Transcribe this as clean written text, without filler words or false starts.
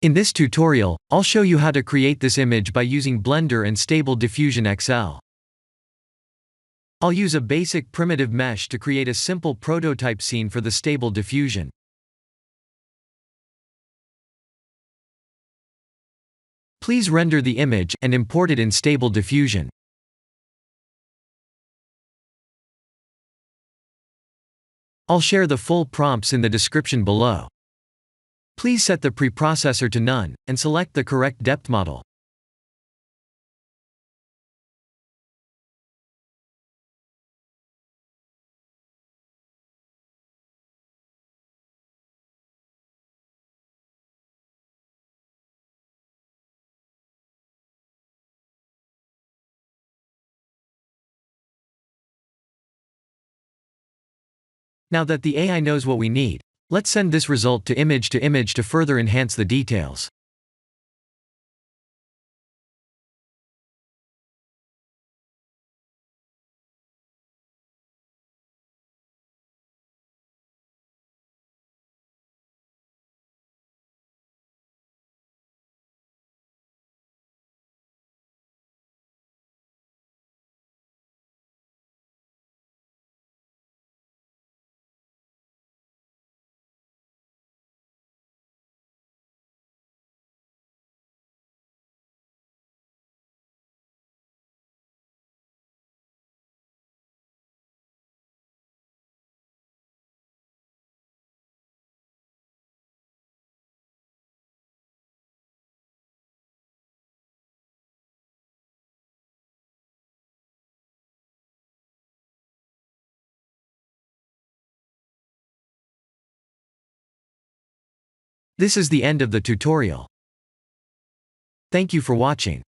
In this tutorial, I'll show you how to create this image by using Blender and Stable Diffusion XL. I'll use a basic primitive mesh to create a simple prototype scene for the Stable Diffusion. Please render the image and import it in Stable Diffusion. I'll share the full prompts in the description below. Please set the preprocessor to none, and select the correct depth model. Now that the AI knows what we need, let's send this result to image to further enhance the details. This is the end of the tutorial. Thank you for watching.